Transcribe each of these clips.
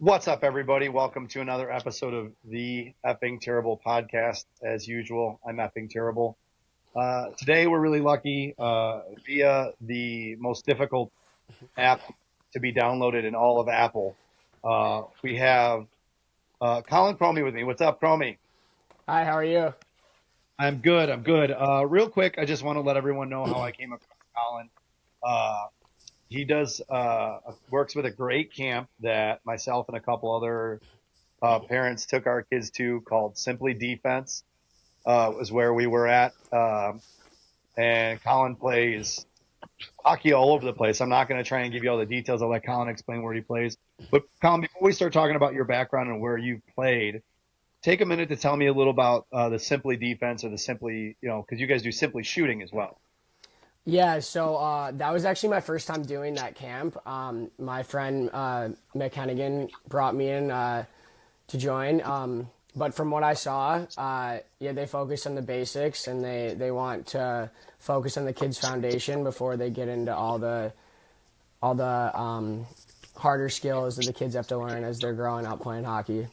What's up, everybody? Welcome to another episode of the Effing Terrible podcast. As usual, I'm Effing Terrible. Today, we're really lucky via the most difficult app to be downloaded in all of Apple. We have Colin Cromie with me. What's up, Cromie? Hi, how are you? I'm good. I'm good. Real quick, I just want to let everyone know how I came across Colin. Uh, he does works with a great camp that myself and a couple other parents took our kids to called Simply Defense. Was where we were at. And Colin plays hockey all over the place. I'm not going to try and give you all the details. I'll let Colin explain where he plays. But Colin, before we start talking about your background and where you've played, take a minute to tell me a little about the Simply Defense or the Simply, because you guys do Simply Shooting as well. Yeah, so that was actually my first time doing that camp. My friend Mick Hennigan brought me in to join. But from what I saw, they focus on the basics and they want to focus on the kids' foundation before they get into all the harder skills that the kids have to learn as they're growing up playing hockey.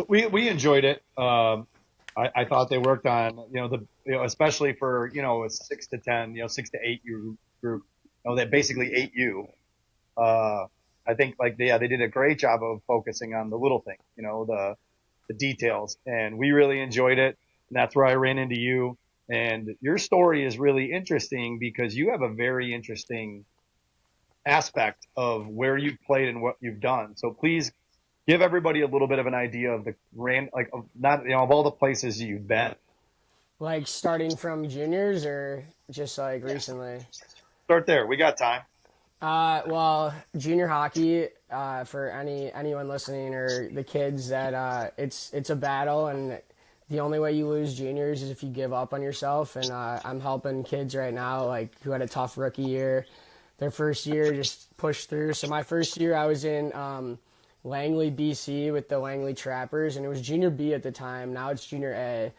We enjoyed it. I thought they worked on especially for a 6 to 10 6 to 8 you group that basically 8U. I think they did a great job of focusing on the little things, the details, and we really enjoyed it. And that's where I ran into you. And your story is really interesting because you have a very interesting aspect of where you've played and what you've done. So please give everybody a little bit of an idea of of all the places you've been. Like starting from juniors or just like recently? Start there. We got time. Well, junior hockey, for anyone listening or the kids that it's a battle, and the only way you lose juniors is if you give up on yourself. And I'm helping kids right now like who had a tough rookie year, their first year just pushed through. So my first year I was in Langley, BC with the Langley Trappers, and it was junior B at the time. Now it's junior A,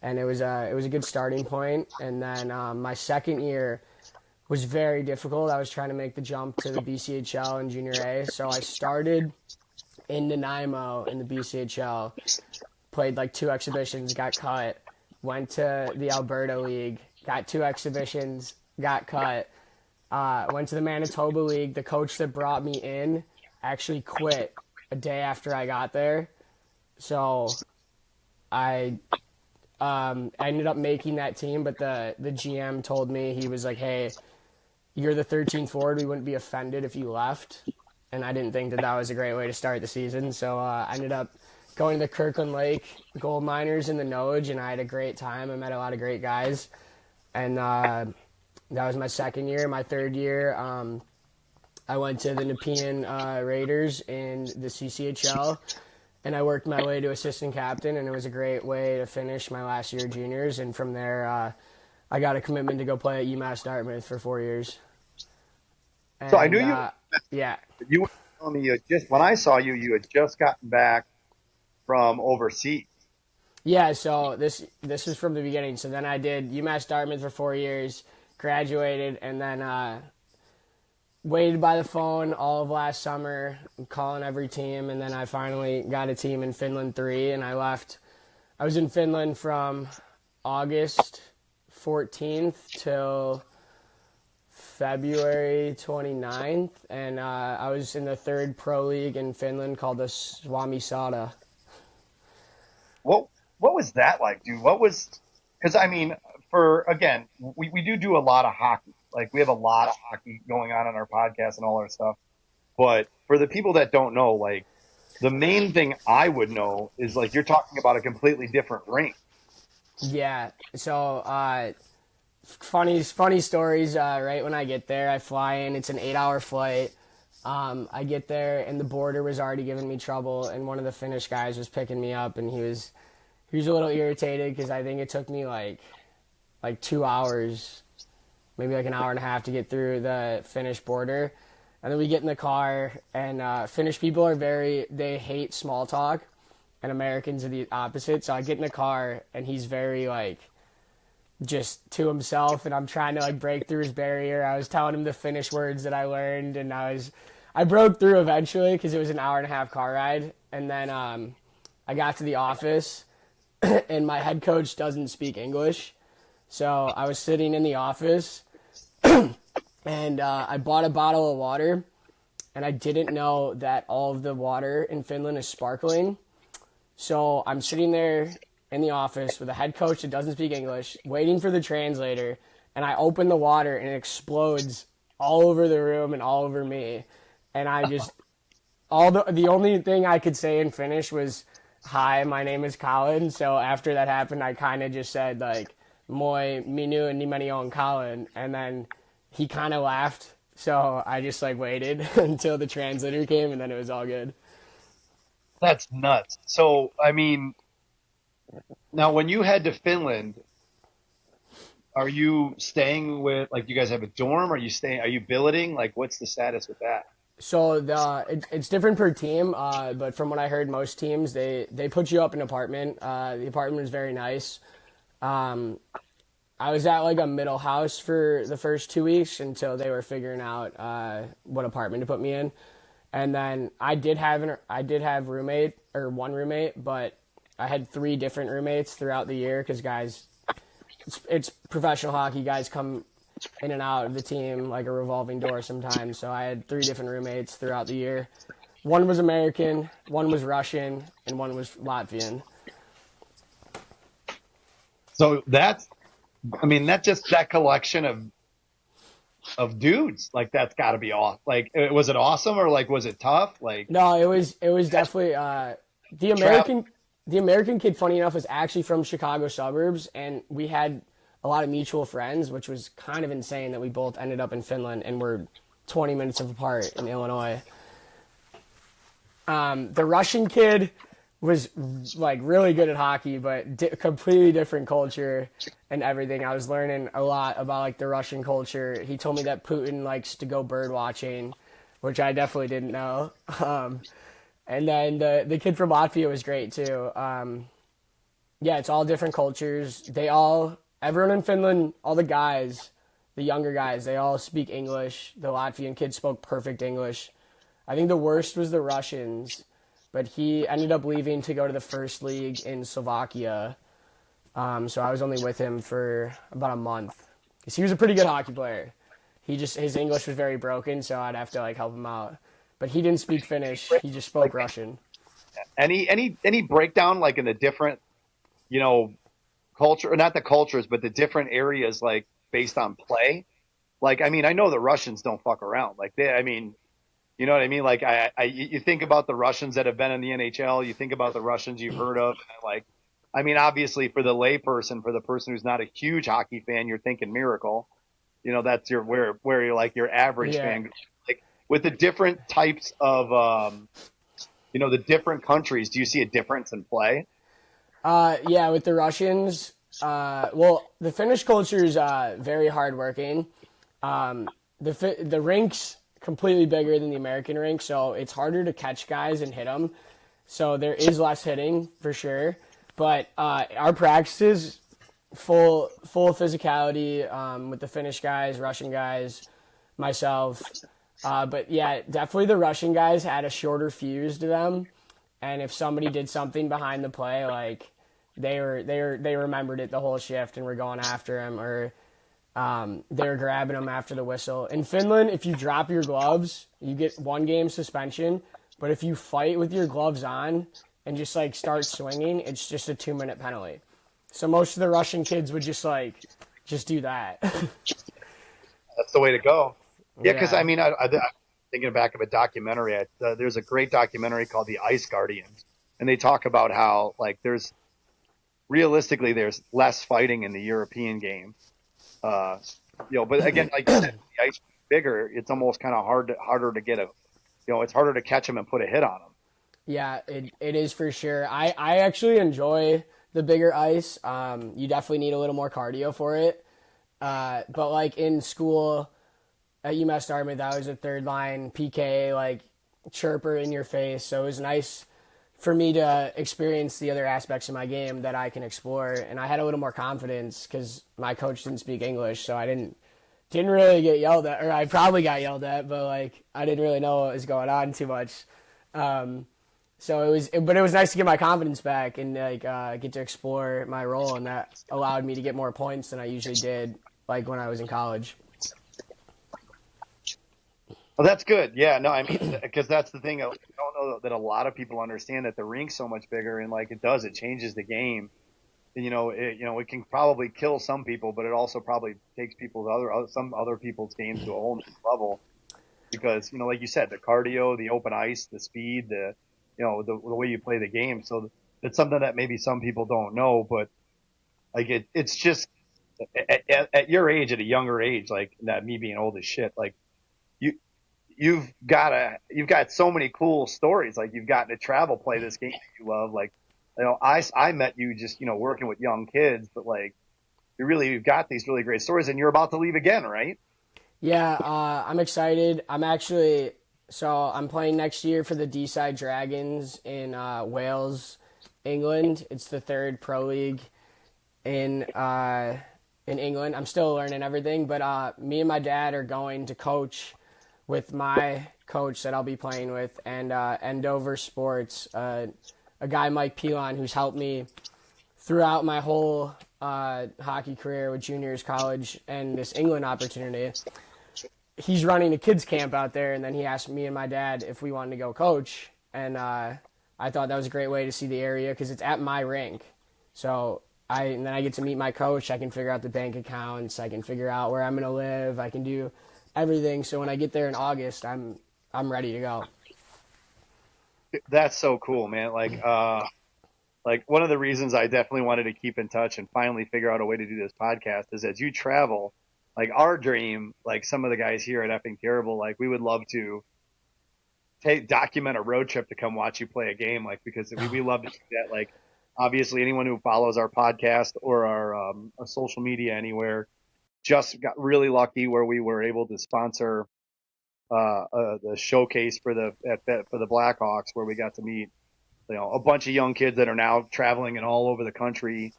and it was a good starting point. And then my second year was very difficult. I was trying to make the jump to the BCHL and junior A. So I started in Nanaimo in the BCHL, played like 2 exhibitions, got cut, went to the Alberta League, got 2 exhibitions, got cut, went to the Manitoba League. The coach that brought me in actually quit a day after I got there. So I ended up making that team, but the GM told me, he was like, hey, you're the 13th forward. We wouldn't be offended if you left. And I didn't think that was a great way to start the season. So I ended up going to the Kirkland Lake Gold Miners in the Noge, and I had a great time. I met a lot of great guys. And that was my second year. My third year, I went to the Nepean Raiders in the CCHL, and I worked my way to assistant captain, and it was a great way to finish my last year of juniors. And from there, I got a commitment to go play at UMass Dartmouth for 4 years. And, So I knew you. Yeah. You were telling me when I saw you, you had just gotten back from overseas. Yeah, so this was from the beginning. So then I did UMass Dartmouth for 4 years, graduated, and then waited by the phone all of last summer, calling every team, and then I finally got a team in Finland 3, and I left. I was in Finland from August 14th till February 29th, and I was in the 3rd pro league in Finland called the Suomi Sada. What was that like, dude? Because I mean, we do a lot of hockey. Like we have a lot of hockey going on our podcast and all our stuff. But for the people that don't know, like the main thing I would know is like you're talking about a completely different rink. Yeah. So funny stories. Right when I get there, I fly in. It's an 8-hour flight. I get there and the border was already giving me trouble, and one of the Finnish guys was picking me up, and he was a little irritated because I think it took me like 2 hours, maybe like an hour and a half to get through the Finnish border. And then we get in the car, and Finnish people they hate small talk, and Americans are the opposite. So I get in the car, and he's very like just to himself, and I'm trying to like break through his barrier. I was telling him the Finnish words that I learned, and I I broke through eventually because it was an hour and a half car ride, and then I got to the office, and my head coach doesn't speak English, so I was sitting in the office, and I bought a bottle of water, and I didn't know that all of the water in Finland is sparkling. So I'm sitting there in the office with a head coach that doesn't speak English, waiting for the translator, and I open the water and it explodes all over the room and all over me. And I just all the only thing I could say in Finnish was hi, my name is Colin. So after that happened, I kind of just said like moi minun nimeni on Colin, and then he kind of laughed. So I just like waited until the translator came, and then it was all good. That's nuts. So, I mean, now when you head to Finland, are you staying with like you guys have a dorm? Are you billeting? Like, what's the status with that? So it's different per team, but from what I heard, most teams they put you up in an apartment. The apartment is very nice. Um, I was at like a middle house for the first 2 weeks until they were figuring out what apartment to put me in, and then I did have roommate or one roommate, but I had three different roommates throughout the year because guys, it's professional hockey. Guys come in and out of the team like a revolving door sometimes. So I had three different roommates throughout the year. One was American, one was Russian, and one was Latvian. So that's, I mean, that just that collection of dudes, like that's got to be awesome. Like, was it awesome or like was it tough? Like, No, it was definitely the travel. American the American kid. Funny enough, was actually from Chicago suburbs, and we had a lot of mutual friends, which was kind of insane that we both ended up in Finland and we're 20 minutes apart in Illinois. The Russian kid was like really good at hockey, but completely different culture and everything. I was learning a lot about like the Russian culture. He told me that Putin likes to go bird watching, which I definitely didn't know. And then the kid from Latvia was great too. Yeah, it's all different cultures. Everyone in Finland, all the guys, the younger guys, they all speak English. The Latvian kid spoke perfect English. I think the worst was the Russians, but he ended up leaving to go to the first league in Slovakia. So I was only with him for about a month because he was a pretty good hockey player. His English was very broken, so I'd have to like help him out. But he didn't speak Finnish. He just spoke Like Russian. any breakdown like in the different, you know, culture or not the cultures, but the different areas like based on play. Like, I mean, I know the Russians don't fuck around. Like I mean, you know what I mean? Like you think about the Russians that have been in the NHL, you think about the Russians you've heard of, and like, I mean, obviously for the layperson, for the person who's not a huge hockey fan, you're thinking miracle. You know, that's where you're like your average Yeah. fan. Like with the different types of, you know, the different countries, do you see a difference in play? Yeah, with the Russians, well, the Finnish culture is very hardworking. The rinks completely bigger than the American rink, so it's harder to catch guys and hit them. So there is less hitting for sure. But our practices full physicality with the Finnish guys, Russian guys, myself. But yeah, definitely the Russian guys had a shorter fuse to them, and if somebody did something behind the play, like they remembered it the whole shift and were going after him, or they were grabbing him after the whistle. In Finland, if you drop your gloves, you get 1 game suspension. But if you fight with your gloves on and just like start swinging, it's just a 2-minute penalty. So most of the Russian kids would just do that. That's the way to go. Yeah, because I Yeah. mean, I'm thinking back of a documentary. There's a great documentary called The Ice Guardians, and they talk about how like there's less fighting in the European game. Uh, you know, but again, like you said, the ice is bigger. It's almost kind of harder to get it's harder to catch them and put a hit on them. Yeah, it is for sure. I actually enjoy the bigger ice. You definitely need a little more cardio for it. But like in school at UMass Dartmouth, I was a third line PK, like chirper in your face. So it was nice for me to experience the other aspects of my game that I can explore. And I had a little more confidence because my coach didn't speak English, so I didn't didn't really get yelled at, or I probably got yelled at, but like I didn't really know what was going on too much. Um, so but it was nice to get my confidence back and like get to explore my role, and that allowed me to get more points than I usually did, like when I was in college. Well, that's good. Yeah, no, I mean, because that's the thing. I don't know that a lot of people understand that the rink's so much bigger, and like it changes the game. And, it can probably kill some people, but it also probably takes some other people's games to a whole new level. Because like you said, the cardio, the open ice, the speed, the way you play the game. So it's something that maybe some people don't know, but like it's just at your age, at a younger age, like that, me being old as shit, like you you've got so many cool stories. Like you've gotten to travel, play this game that you love. Like, I met you just, working with young kids, but like you've got these really great stories and you're about to leave again, right? Yeah, I'm excited. I'm playing next year for the D-side Dragons in Wales, England. It's the third pro league in England. I'm still learning everything, but me and my dad are going to coach with my coach that I'll be playing with, and Endover Sports, a guy, Mike Pilon, who's helped me throughout my whole hockey career with juniors, college, and this England opportunity. He's running a kids camp out there, and then he asked me and my dad if we wanted to go coach, and I thought that was a great way to see the area because it's at my rink. So and then I get to meet my coach. I can figure out the bank accounts. I can figure out where I'm going to live. I can do everything. So when I get there in August, I'm ready to go. That's so cool, man. Like one of the reasons I definitely wanted to keep in touch and finally figure out a way to do this podcast is as you travel, like our dream, like some of the guys here at Effing Terrible, like we would love to document a road trip to come watch you play a game, like because we love to do that. Like obviously anyone who follows our podcast or our social media anywhere just got really lucky where we were able to sponsor the showcase for the Blackhawks where we got to meet a bunch of young kids that are now traveling and all over the country,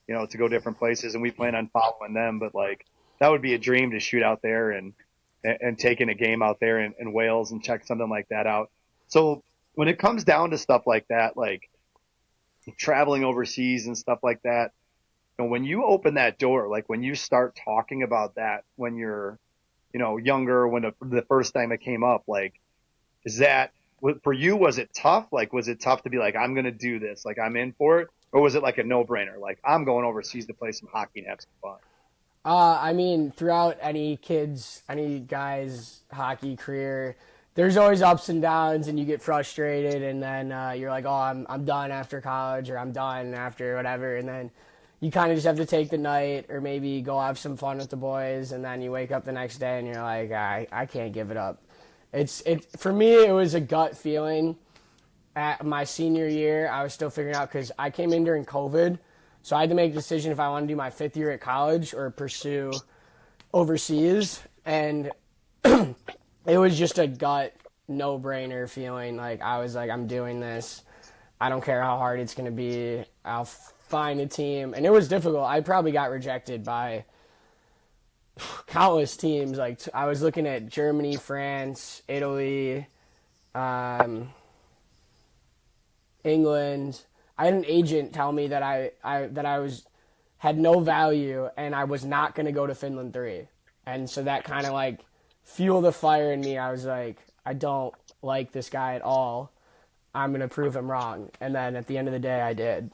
to go different places, and we plan on following them. But like that would be a dream to shoot out there and taking a game out there in Wales and check something like that out. So when it comes down to stuff like that, like traveling overseas and stuff like that, when you open that door, like when you start talking about that when you're, younger, when the first time it came up, like, is that for you? Was it tough? Like, was it tough to be like, I'm going to do this, like I'm in for it? Or was it like a no brainer? Like I'm going overseas to play some hockey and have some fun. I mean, throughout any guy's hockey career, there's always ups and downs, and you get frustrated, and then you're like, oh, I'm done after college, or I'm done after whatever, and then you kind of just have to take the night, or maybe go have some fun with the boys, and then you wake up the next day, and you're like, I can't give it up. For me, it was a gut feeling. At my senior year, I was still figuring out because I came in during COVID. So I had to make a decision if I want to do my fifth year at college or pursue overseas. And it was just a gut no-brainer feeling. Like I was like, I'm doing this. I don't care how hard it's going to be. I'll find a team. And it was difficult. I probably got rejected by countless teams. Like I was looking at Germany, France, Italy, England. I had an agent tell me that I had no value and I was not going to go to Finland 3. And so that kind of like fueled the fire in me. I was like, I don't like this guy at all. I'm going to prove him wrong. And then at the end of the day, I did.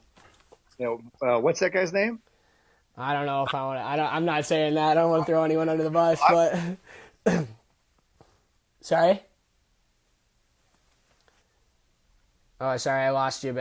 What's that guy's name? I don't know if I want to. I'm not saying that. I don't want to throw anyone under the bus, but sorry. Oh, sorry, I lost you a bit.